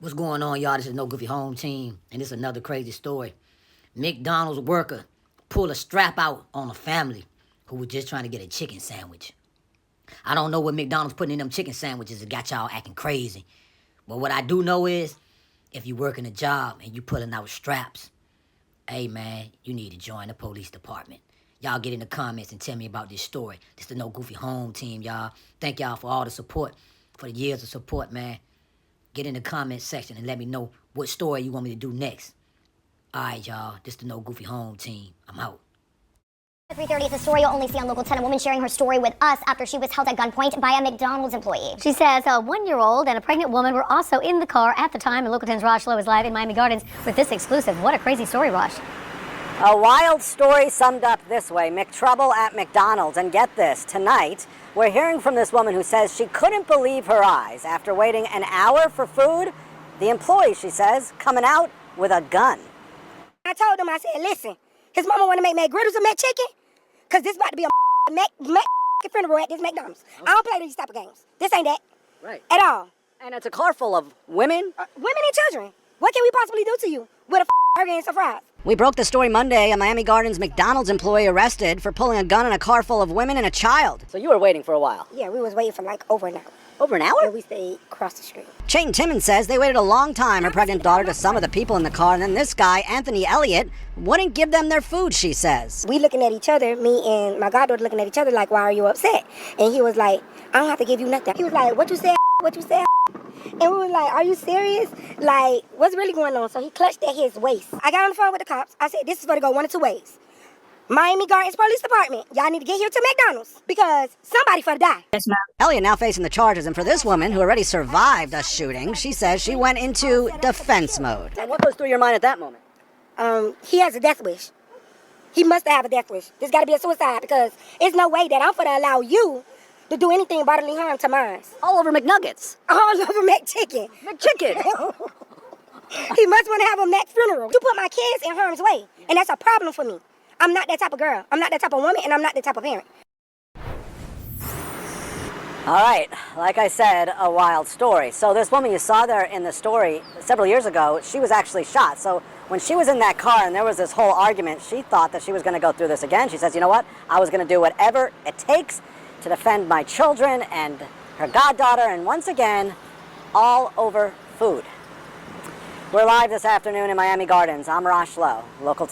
What's going on, y'all? This is No Goofy Home Team, and this is another crazy story. McDonald's worker pulled a strap out on a family who was just trying to get a chicken sandwich. I don't know what McDonald's putting in them chicken sandwiches that got y'all acting crazy. But what I do know is, if you working a job and you pulling out straps, hey man, you need to join the police department. Y'all get in the comments and tell me about this story. This is the No Goofy Home Team, y'all. Thank y'all for all the support, for the years of support, man. Get in the comment section and let me know what story you want me to do next. All right, y'all. This is the No Goofy Home Team. I'm out. At 3:30, it's a story you'll only see on Local 10. A woman sharing her story with us after she was held at gunpoint by a McDonald's employee. She says a 1-year-old and a pregnant woman were also in the car at the time, and Local 10's Rosh Lowe is live in Miami Gardens with this exclusive. What a crazy story, Rosh. A wild story summed up this way: McTrouble at McDonald's. And get this, tonight we're hearing from this woman who says she couldn't believe her eyes after waiting an hour for food. The employee, she says, coming out with a gun. I told him, I said, listen, his mama want to make McGriddles and McChicken, because this about to be a Mac funeral at this McDonald's. Okay. I don't play these type of games. This ain't that. Right. At all. And it's a car full of women? Women and children. What can we possibly do to you with a burger and some fries? We broke the story Monday. A Miami Gardens McDonald's employee arrested for pulling a gun in a car full of women and a child. So you were waiting for a while? Yeah, we was waiting for like over an hour. Over an hour? Yeah, we stayed across the street. Chayton Timmons says they waited a long time, her pregnant daughter to some of the people in the car, and then this guy, Anthony Elliott, wouldn't give them their food, she says. We looking at each other, me and my goddaughter looking at each other like, why are you upset? And he was like, I don't have to give you nothing. He was like, what you said, what you said? And we were like, are you serious? Like, what's really going on? So he clutched at his waist. I got on the phone with the cops. I said, this is going to go one of two ways. Miami Gardens Police Department, y'all need to get here to McDonald's because somebody for to die. Yes, ma'am. Elliott now facing the charges, and for this woman who already survived a shooting, she says she went into defense mode. And what goes through your mind at that moment? He has a death wish. He must have a death wish. This got to be a suicide because there's no way that I'm going to allow you to do anything bodily harm to mine. All over McNuggets. All over McChicken. McChicken. He must want to have a Mac funeral. You put my kids in harm's way, and that's a problem for me. I'm not that type of girl. I'm not that type of woman, and I'm not that type of parent. All right, like I said, a wild story. So this woman you saw there in the story several years ago, she was actually shot. So when she was in that car and there was this whole argument, she thought that she was going to go through this again. She says, you know what? I was going to do whatever it takes to defend my children and her goddaughter, and once again, all over food. We're live this afternoon in Miami Gardens. I'm Rosh Lowe, Local 10.